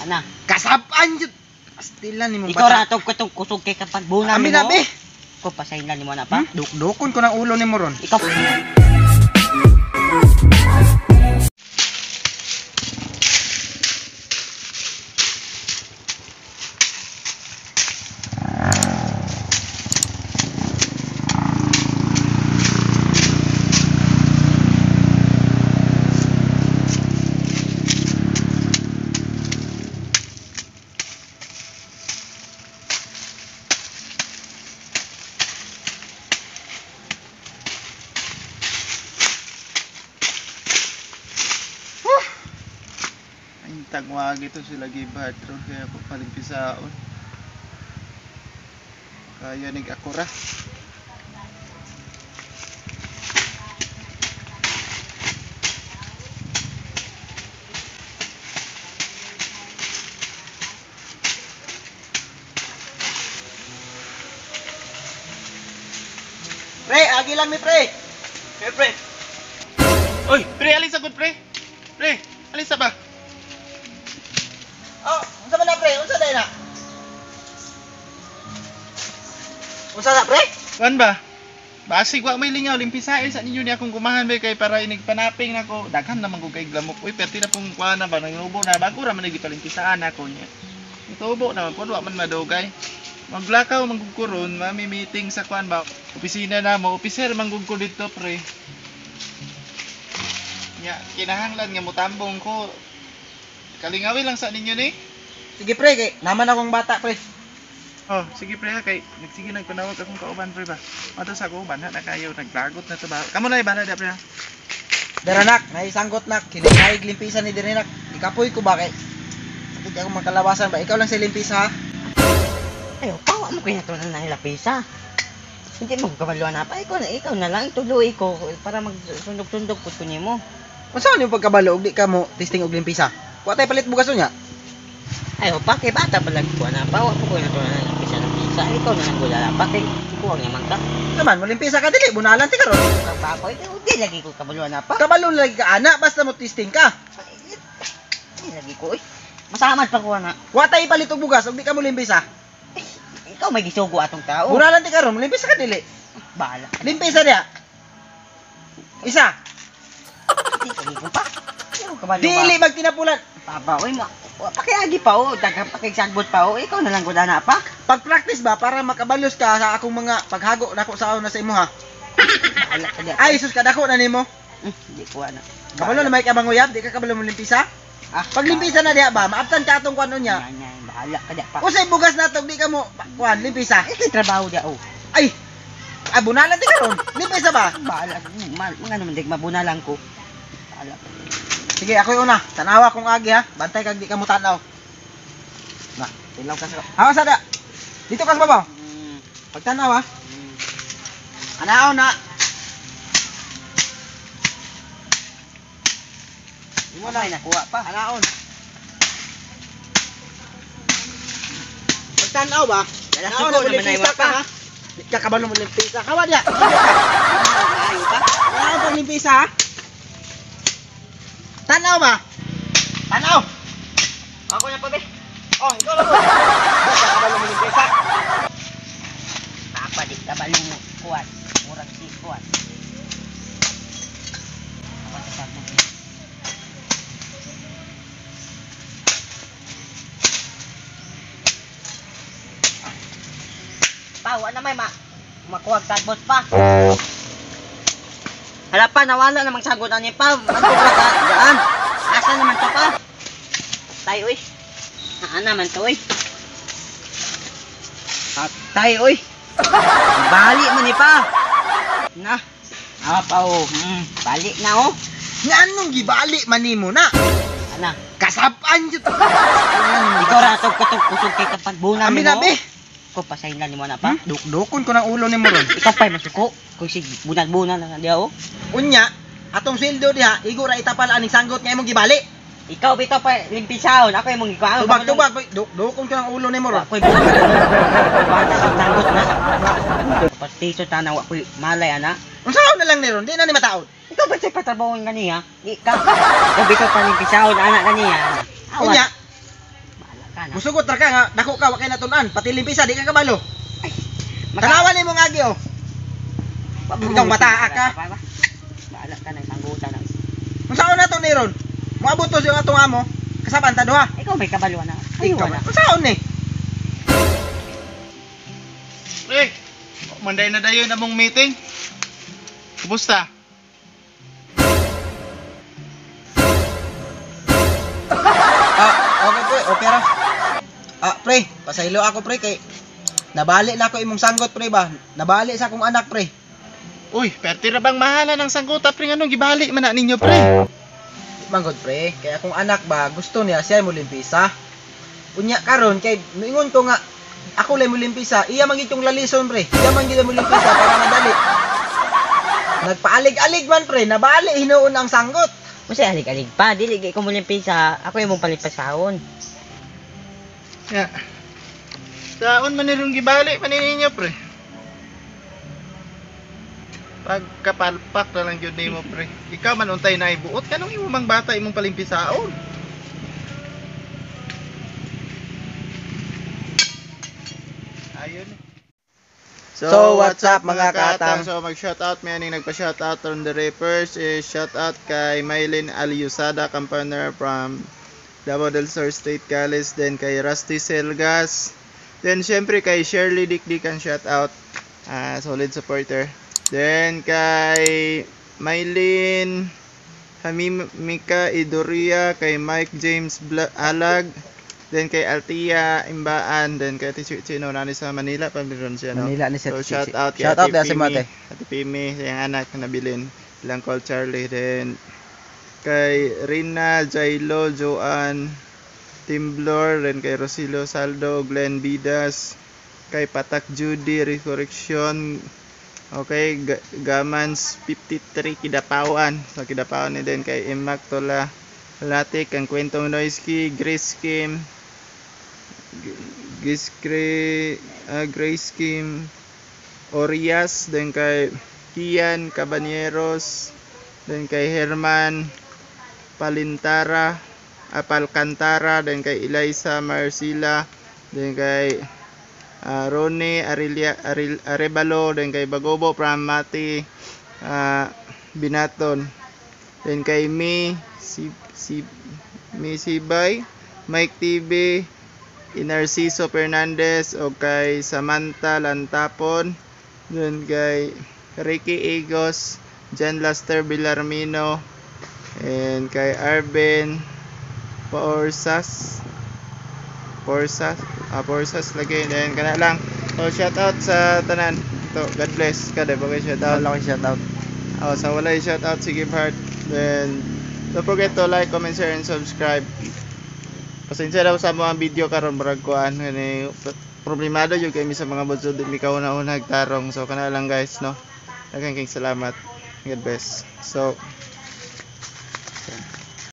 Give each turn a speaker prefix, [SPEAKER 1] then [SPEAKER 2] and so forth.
[SPEAKER 1] Ana.
[SPEAKER 2] Kasapan jud. Pastilan nimo
[SPEAKER 1] Ikaw ra to katong kusog kay kapag bunan
[SPEAKER 2] Ami
[SPEAKER 1] nimo.
[SPEAKER 2] na be.
[SPEAKER 1] Ko pasaylan nimo na pa.
[SPEAKER 2] Dukon ko ng ulo nimo ron.
[SPEAKER 1] Ikaw.
[SPEAKER 3] Tagwag ito sila gibad ron kaya ako palimpisaon kaya nig ako ra
[SPEAKER 2] Pre, agi lang mi pre. Pre.
[SPEAKER 3] oy pre alis agad pre alis ba
[SPEAKER 2] Oh, unsa man na pre? Unsa day na? Unsa na pre?
[SPEAKER 3] kuan ba basig wa may lingaw limpisae sa ninyo ni akong gumahan ba kay para inig panaping nako daghan naman ko kay glamok uy perti na pong kuan na ba nangubo na bago ra man gipalimpisaan ako niya itubo naman pud wa man madugay maglakaw manggugkuron mami meeting sa kuan ba opisina na mo officer manggugko dito pre nya kinahanglan nga motambong ko kalingawi lang sa ninyo ni
[SPEAKER 2] Sige pre, kay naman akong bata pre.
[SPEAKER 3] oh sige pre ha kay nagsige nagpanawag akong kauban pre ba mato sa kauban na kayo naglagot na to ba kamo na ibala da pre ha
[SPEAKER 2] Daranak, naisanggot nak, kinakaig limpisan ni Diranak. Ikapoy ko ba kay? Hindi ako magkalabasan ba? Ikaw lang sa limpisa ha?
[SPEAKER 1] Ayo, pawa mo kaya to na lapisa. Hindi mo kabaluan na pa ikaw na lang tuloy ko para magsundok-sundok pud ko nimo.
[SPEAKER 2] Unsa man yung pagkabalo og di ka mo testing og limpisa? Wa tay palit bugas unya.
[SPEAKER 1] Ayo, pa kay bata pa lang ko na pawa mo ko na to na lapisa ng pisa. Ikaw na lang gula pa kay kuwang naman ka.
[SPEAKER 2] Naman mo limpisa ka dili, bunalan ti karon.
[SPEAKER 1] Pa ko di lagi ko kabaluan na pa.
[SPEAKER 2] Kabalo lagi ka ana basta mo testing ka.
[SPEAKER 1] Di lagi ko masamad pa ko na.
[SPEAKER 2] Wa tay palit og bugas og di ka mo limpisa.
[SPEAKER 1] Ikaw may gisugo atong tao.
[SPEAKER 2] Bunalan ti karon, limpisa ka dili.
[SPEAKER 1] Bahala.
[SPEAKER 2] Limpisa dia. Isa.
[SPEAKER 1] Di lagi ko pa. Ikaw kabalo ba?
[SPEAKER 2] Dili magtinapulan.
[SPEAKER 1] Papa, oy mo. Pakiagi pa dagang pakisagbot pa ikaw na lang gud na pa.
[SPEAKER 2] Pag-practice ba para makabalos ka sa akong mga paghago nako sa una sa imo ha.
[SPEAKER 1] Bahala ka diya.
[SPEAKER 2] Ay sus kadako na nimo.
[SPEAKER 1] Di ko ana.
[SPEAKER 2] Kabalo na may kabanguyab, di ka kabalo mo limpisa. Pag limpisa na diha ba, maabtan ka atong kuan unya.
[SPEAKER 1] Bahala ka diya pa.
[SPEAKER 2] Usay bugas na to, di ka mo kuan limpisa.
[SPEAKER 1] Kay trabaho diya
[SPEAKER 2] Ay. Bunalan di karon. Limpisa ba?
[SPEAKER 1] Bahala. Mga naman dig mabuna lang ko. Bahala.
[SPEAKER 2] Sige, ako yung una. Tanawa kong agi ha. Bantay kag di ka mo tanaw. Na, tilaw ka sa. Hawa sa da. Dito ka sa babaw. Pagtanaw ha. Anao na.
[SPEAKER 1] Imo na nakuha pa.
[SPEAKER 2] Anaon. Pagtanaw ba?
[SPEAKER 1] Suko naman na iwa pa.
[SPEAKER 2] Di ka kabalo mo limpisa. Hawa dia.
[SPEAKER 1] Ayo pa.
[SPEAKER 2] Tanaw pag limpisa ha. Tanaw ba? Tanaw.
[SPEAKER 1] Ako na pa be.
[SPEAKER 2] Oh, ikaw lang. Basta kabalo mo limpisa.
[SPEAKER 1] Apa di kabalo mo kuat. Murag si kuat. Apa sa mo? Pawa na may makuwag tagbot pa. Hala pa, nawala namang sagot na niya pa. Matugla ka, daan. Asa naman to pa? Tayo Haan naman to Tayo bali mo ni pa. Na. Pa bali na
[SPEAKER 2] Nga anong gibali man nimo na?
[SPEAKER 1] Ana.
[SPEAKER 2] Kasapan jud.
[SPEAKER 1] Ikaw ra to kusog kay kapag bunan
[SPEAKER 2] Ami
[SPEAKER 1] mo.
[SPEAKER 2] na be.
[SPEAKER 1] Ko pasaylan nimo na pa.
[SPEAKER 2] Dukon ko ng ulo nimo ron.
[SPEAKER 1] Ikaw pa masuko. Kung si bunan-bunan na diya
[SPEAKER 2] Unya, atong sweldo diha, igo ra itapal aning sanggot nga imong gibali.
[SPEAKER 1] Ikaw bitaw pa limpisaon, ako imong gikuan.
[SPEAKER 2] Tubag, dukon ko ng ulo nimo ron.
[SPEAKER 1] Ako'y bunan. Bata sa sanggot na. Pastiso tanaw ako'y malay ana.
[SPEAKER 2] Unsaon na lang ni ron, di na ni mataod.
[SPEAKER 1] Ikaw ba sa'y patrabaho nga niya? Ikaw bitaw pa limpisaon ana kaniya.
[SPEAKER 2] Unya, Musugot ra ka nga dako ka wa kay natun-an, pati limpisa di ka kabalo.
[SPEAKER 1] Maka-
[SPEAKER 2] Tanawan nimo nga agi oh. Ikaw bataa ka.
[SPEAKER 1] Baala ka ng tanggutan.
[SPEAKER 2] Unsaon na to ni ron? Moabot to yung atong amo. Kasaban ta duha.
[SPEAKER 1] Ikaw may kabaluan na. Ay,
[SPEAKER 2] Ikaw.
[SPEAKER 1] wala.
[SPEAKER 2] Unsaon ni?
[SPEAKER 3] Pre, manday na dayon na mong meeting. Kumusta?
[SPEAKER 2] Okay pre, okay ra. Pre, pasaylo ako pre kay nabali na ako imong sanggot pre ba? Nabali sa akong anak pre.
[SPEAKER 3] Uy, perti ra bang mahala ng sangkuta pre anong gibali man na ninyo pre?
[SPEAKER 2] Manggod pre, kay akong anak ba gusto niya siya mo limpisa. Unya karon kay mingon ko nga ako lay mo limpisa, iya man gitong lalison pre. Iya man gid mo limpisa para madali. Nagpaalig-alig man pre, nabali hinuon ang sanggot.
[SPEAKER 1] Masay alig-alig pa. Dili ko mo limpisa. Ako yung mong palipasahon.
[SPEAKER 3] Ya. Saon man nirong gibali man ninyo pre? Pagkapalpak na lang yun nimo pre. Ikaw man untay na ibuot kanong imo mang bata imong palimpisaon. Ayun.
[SPEAKER 2] So, what's up, mga katang?
[SPEAKER 3] So mag-shoutout may aning nagpa-shoutout on the first is shoutout kay Mylene Aliusada, campaigner from Davao del Sur State College, then kay Rusty Selgas, then syempre kay Shirley Dikdikan, shoutout, solid supporter. Then kay Mylene Hamimika Idoria, kay Mike James Alag, then kay Altia Imbaan, then kay Ate Chino nani sa Manila, pamiron siya no.
[SPEAKER 2] Manila ni
[SPEAKER 3] So
[SPEAKER 2] Sir
[SPEAKER 3] shout out kay
[SPEAKER 2] Shout out
[SPEAKER 3] Ate
[SPEAKER 2] si Mate.
[SPEAKER 3] Ate Pimi, sa iyang anak na nabilin, ilang call Charlie, then kay Rina Jailo Joan Timblor, then kay Rosilio Saldo, Glenn Bidas, kay Patak Judy Resurrection, okay, Gamans 53 Kidapawan, so Kidapawan, and then kay Imak Tola Latik, ang Kwentong Noisky, Grace Kim, Grace Kim Orias, then kay Kian Cabaneros, then kay Herman Palintara, Palcantara, then kay Eliza Marcila, then kay Ronnie Arevalo, then kay Bagobo from Mati Binaton, then kay Sibay, Mike TV, Inarciso Fernandez, o kay Samantha Lantapon, then kay Ricky Egos, Jan Laster Villarmino, and kay Arben Porsas lagi, then kana lang. So shout out sa tanan. To God bless kada bagay shout out.
[SPEAKER 2] Wala ko shout out.
[SPEAKER 3] Sa walay shout out si Gibhart. Then don't forget to like, comment, share, and subscribe. Pasensya daw sa mga video karon murag kuan ni problemado jud kay mi sa mga budsod mi kauna-una nagtarong. So kana lang guys no. Daghang salamat. God bless. So